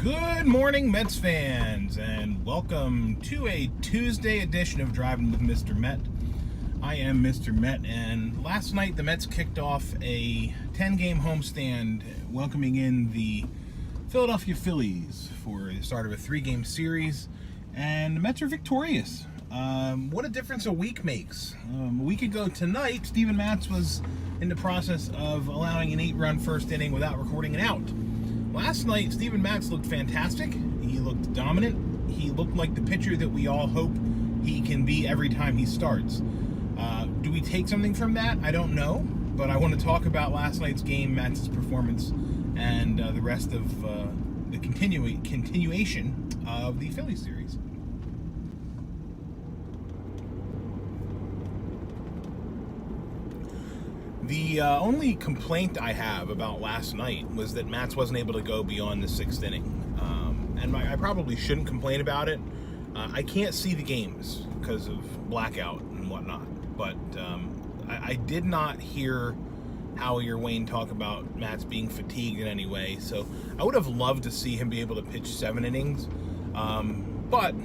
Good morning, Mets fans, and welcome to a Tuesday edition of Driving with Mr. Met. I am Mr. Met, and last night the Mets kicked off a 10-game homestand welcoming in the Philadelphia Phillies for the start of a 3-game series, and the Mets are victorious. What a difference a week makes. A week ago tonight, Steven Matz was in the process of allowing an 8-run first inning without recording an out. Last night, Steven Matz looked fantastic. He looked dominant. He looked like the pitcher that we all hope he can be every time he starts. Do we take something from that? I don't know, but I want to talk about last night's game, Matz's performance, and the rest of the continuation of the Phillies series. The only complaint I have about last night was that Matz wasn't able to go beyond the 6th inning. And I probably shouldn't complain about it. I can't see the games because of blackout and whatnot. But I did not hear Howie or Wayne talk about Matz being fatigued in any way. So I would have loved to see him be able to pitch 7 innings. But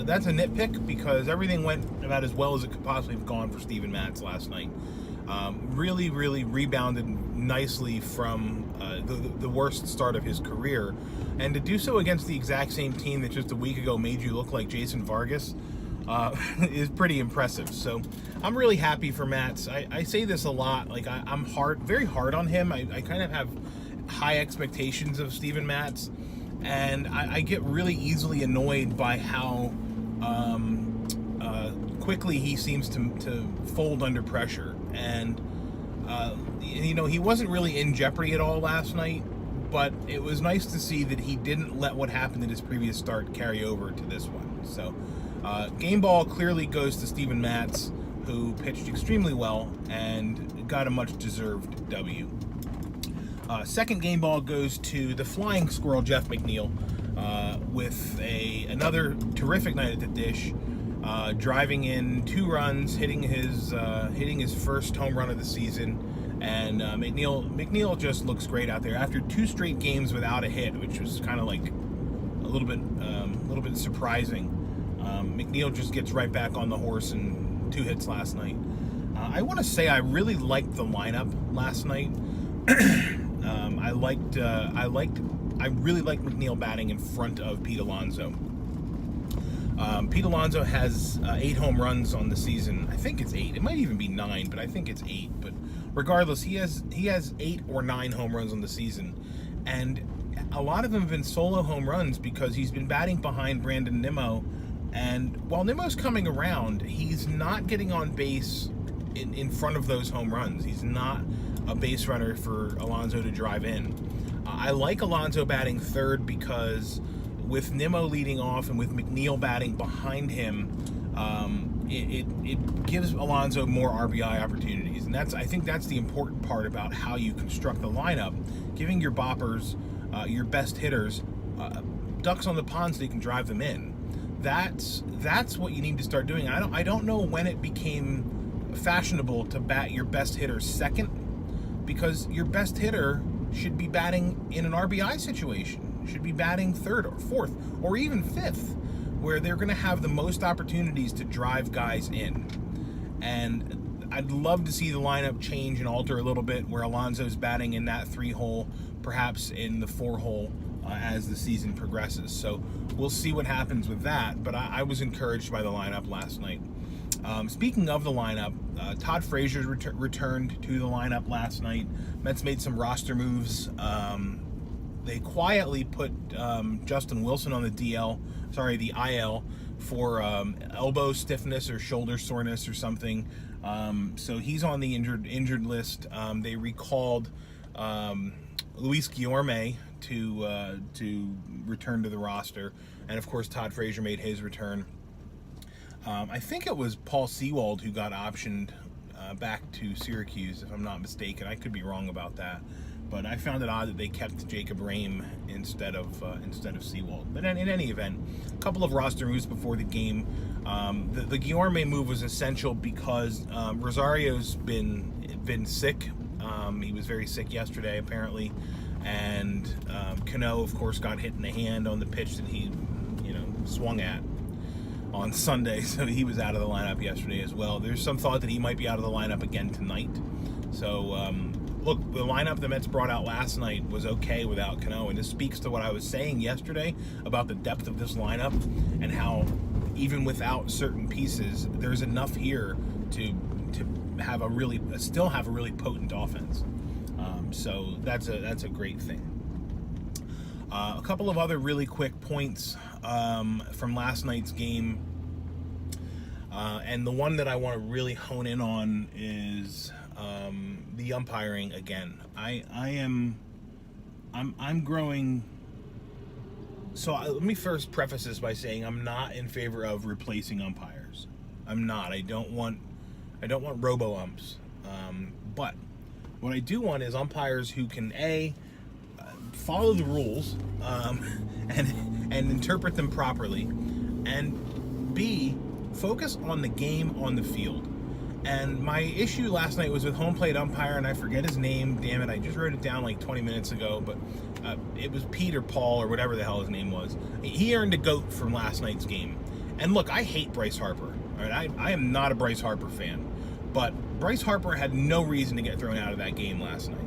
that's a nitpick because everything went about as well as it could possibly have gone for Steven Matz last night. Really rebounded nicely from the worst start of his career. And to do so against the exact same team that just a week ago made you look like Jason Vargas is pretty impressive. So I'm really happy for Matz. I say this a lot. Like I'm very hard on him. I kind of have high expectations of Steven Matz. And I get really easily annoyed by how quickly he seems to fold under pressure. And he wasn't really in jeopardy at all last night, but it was nice to see that he didn't let what happened in his previous start carry over to this one. So game ball clearly goes to Steven Matz, who pitched extremely well and got a much deserved W. Second game ball goes to the flying squirrel Jeff McNeil with another terrific night at the dish. Driving in 2 runs, hitting his first home run of the season, and McNeil just looks great out there after 2 straight games without a hit, which was kind of like a little bit surprising. McNeil just gets right back on the horse and 2 hits last night. I want to say I really liked the lineup last night. I really liked McNeil batting in front of Pete Alonso. Pete Alonso has 8 home runs on the season. I think it's 8. It might even be 9, but I think it's 8. But regardless, he has 8 or 9 home runs on the season, and a lot of them have been solo home runs because he's been batting behind Brandon Nimmo. And while Nimmo's coming around, he's not getting on base in front of those home runs. He's not a base runner for Alonso to drive in. I like Alonso batting third because with Nimmo leading off and with McNeil batting behind him, it gives Alonso more RBI opportunities. And I think that's the important part about how you construct the lineup, giving your boppers, your best hitters, ducks on the pond so you can drive them in. That's what you need to start doing. I don't know when it became fashionable to bat your best hitter second, because your best hitter should be batting in an RBI situation. Should be batting third or fourth or even fifth, where they're going to have the most opportunities to drive guys in. And I'd love to see the lineup change and alter a little bit, where Alonso's batting in that 3-hole, perhaps in the 4-hole as the season progresses. So we'll see what happens with that, but I was encouraged by the lineup last night. Speaking of the lineup, Todd Frazier returned to the lineup last night. Mets made some roster moves. They quietly put Justin Wilson on the IL for elbow stiffness or shoulder soreness or something. So he's on the injured list. They recalled Luis Guillorme to return to the roster, and of course Todd Frazier made his return. I think it was Paul Sewald who got optioned back to Syracuse, if I'm not mistaken. I could be wrong about that, but I found it odd that they kept Jacob Rame instead of Sewald. But in any event, a couple of roster moves before the game. The Guillorme move was essential because Rosario's been sick. He was very sick yesterday, apparently, And Cano, of course, got hit in the hand on the pitch that he, swung at on Sunday, so he was out of the lineup yesterday as well. There's some thought that he might be out of the lineup again tonight. So, look, the lineup the Mets brought out last night was okay without Cano, and this speaks to what I was saying yesterday about the depth of this lineup and how even without certain pieces, there's enough here to have still have a really potent offense. So that's a great thing. A couple of other really quick points from last night's game, and the one that I want to really hone in on is the umpiring again. I'm growing. So let me first preface this by saying I'm not in favor of replacing umpires. I'm not. I don't want robo umps. But what I do want is umpires who can follow the rules and interpret them properly, and B, focus on the game on the field. And my issue last night was with home plate umpire, and I forget his name. Damn it, I just wrote it down like 20 minutes ago, but it was Pete or Paul or whatever the hell his name was. He earned a GOAT from last night's game. And look, I hate Bryce Harper. All right, I am not a Bryce Harper fan, but Bryce Harper had no reason to get thrown out of that game last night.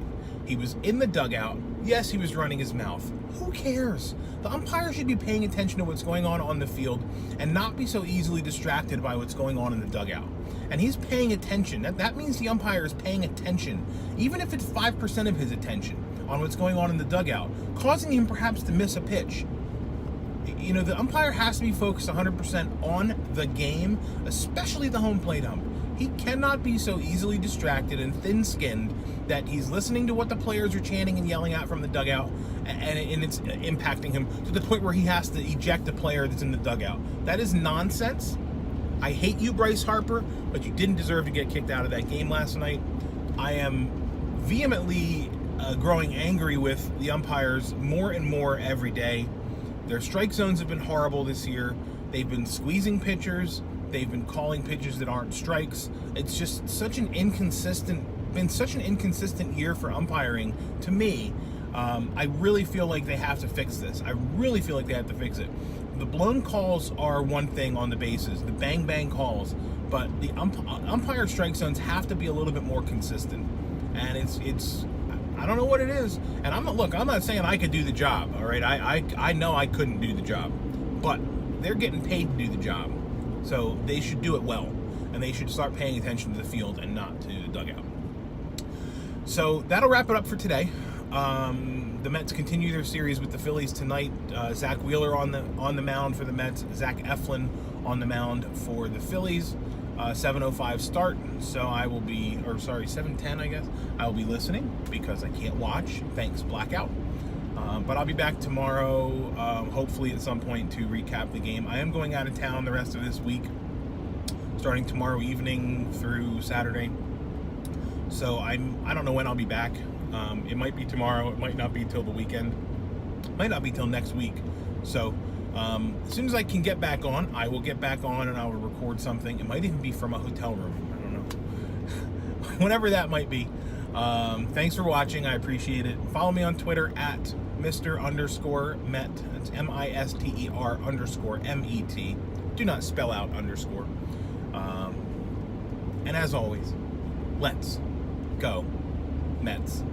He was in the dugout. Yes, he was running his mouth. Who cares? The umpire should be paying attention to what's going on the field and not be so easily distracted by what's going on in the dugout. And he's paying attention. That means the umpire is paying attention, even if it's 5% of his attention on what's going on in the dugout, causing him perhaps to miss a pitch. The umpire has to be focused 100% on the game, especially the home plate ump. He cannot be so easily distracted and thin-skinned that he's listening to what the players are chanting and yelling at from the dugout, and it's impacting him to the point where he has to eject a player that's in the dugout. That is nonsense. I hate you, Bryce Harper, but you didn't deserve to get kicked out of that game last night. I am vehemently growing angry with the umpires more and more every day. Their strike zones have been horrible this year. They've been squeezing pitchers. They've been calling pitches that aren't strikes. It's just such an inconsistent year for umpiring to me. I really feel like they have to fix this. I really feel like they have to fix it. The blown calls are one thing on the bases, the bang calls, but the umpire strike zones have to be a little bit more consistent. And it's I don't know what it is. And I'm not saying I could do the job. All right, I know I couldn't do the job, but they're getting paid to do the job. So they should do it well, and they should start paying attention to the field and not to the dugout. So that'll wrap it up for today. The Mets continue their series with the Phillies tonight. Zach Wheeler on the mound for the Mets. Zach Eflin on the mound for the Phillies. 7:05 start. So 7:10, I guess. I will be listening because I can't watch. Thanks, blackout. But I'll be back tomorrow, hopefully at some point, to recap the game. I am going out of town the rest of this week, starting tomorrow evening through Saturday. So I don't know when I'll be back. It might be tomorrow. It might not be till the weekend. It might not be till next week. So as soon as I can get back on, I will get back on and I will record something. It might even be from a hotel room. I don't know. Whatever that might be. Thanks for watching. I appreciate it. Follow me on Twitter at Mr_Met. That's MISTER_MET. Do not spell out underscore. And as always, let's go Mets.